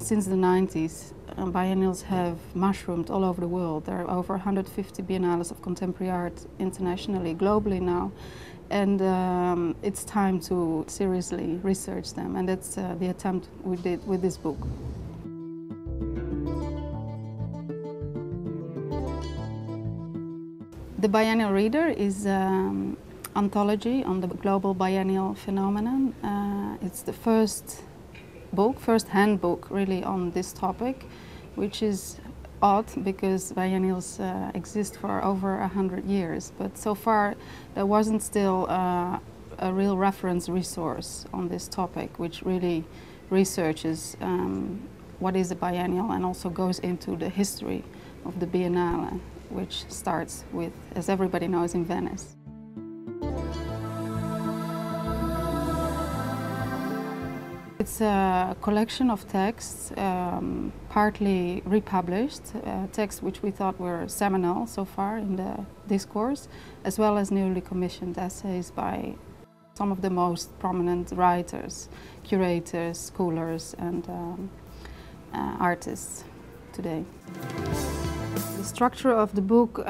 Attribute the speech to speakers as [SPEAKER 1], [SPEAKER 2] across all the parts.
[SPEAKER 1] Since the 90s, biennials have mushroomed all over the world. There are over 150 biennales of contemporary art internationally, globally now. And it's time to seriously research them, and that's the attempt we did with this book. The Biennial Reader is an anthology on the global biennial phenomenon. It's the first handbook really on this topic, which is odd because biennials exist for over 100 years, but so far there wasn't still a real reference resource on this topic which really researches what is a biennial and also goes into the history of the biennale, which starts with, as everybody knows, in Venice. It's a collection of texts, partly republished, texts which we thought were seminal so far in the discourse, as well as newly commissioned essays by some of the most prominent writers, curators, scholars, and artists today. The structure of the book,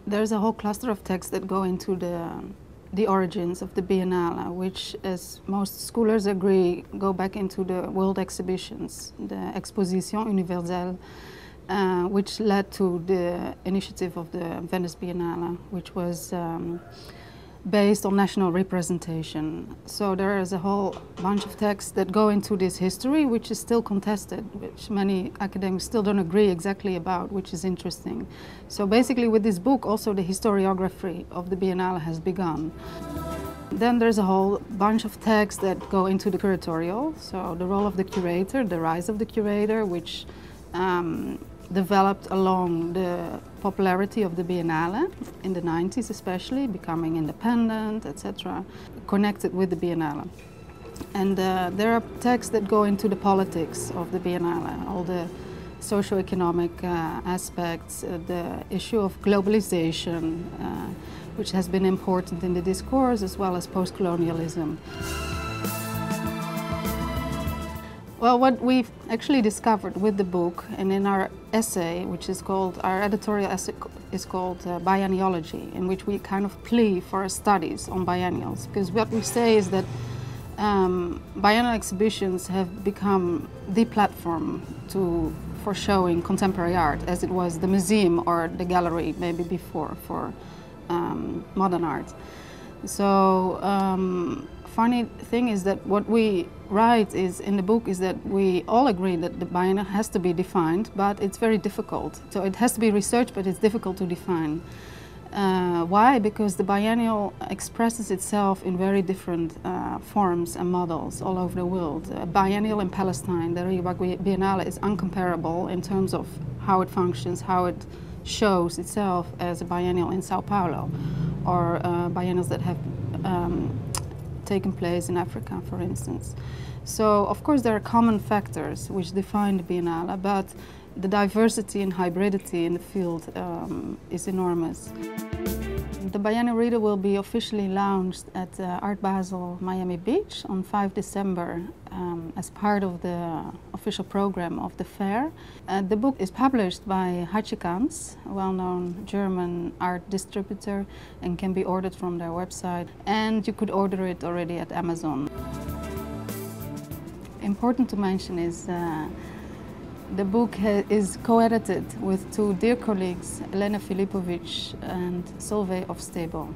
[SPEAKER 1] there's a whole cluster of texts that go into the origins of the Biennale, which, as most scholars agree, go back into the world exhibitions, the Exposition Universelle, which led to the initiative of the Venice Biennale, which was based on national representation. So there is a whole bunch of texts that go into this history, which is still contested, which many academics still don't agree exactly about, which is interesting. So basically with this book also the historiography of the Biennale has begun. Then there's a whole bunch of texts that go into the curatorial, so the role of the curator, the rise of the curator, which developed along the popularity of the Biennale in the 90s especially, becoming independent, etc., connected with the Biennale. And there are texts that go into the politics of the Biennale, all the socio-economic aspects, the issue of globalization, which has been important in the discourse, as well as post-colonialism. Well, what we've actually discovered with the book and in our essay, which is called, our editorial essay is called Bienniology, in which we kind of plea for studies on biennials. Because what we say is that biennial exhibitions have become the platform for showing contemporary art, as it was the museum or the gallery maybe before for modern art. So funny thing is that what we write in the book is that we all agree that the biennial has to be defined, but it's very difficult. So it has to be researched, but it's difficult to define. Why? Because the biennial expresses itself in very different forms and models all over the world. A biennial in Palestine, the Rio Biennale, is uncomparable in terms of how it functions, how it shows itself as a biennial in Sao Paulo, or biennials that have taken place in Africa, for instance. So, of course, there are common factors which define the Biennale, but the diversity and hybridity in the field is enormous. The Biennial Reader will be officially launched at Art Basel Miami Beach on 5 December as part of the official program of the fair. The book is published by Hachikans, a well-known German art distributor, and can be ordered from their website. And you could order it already at Amazon. Important to mention is the book is co-edited with two dear colleagues, Elena Filipovic and Solveig Øvstebo.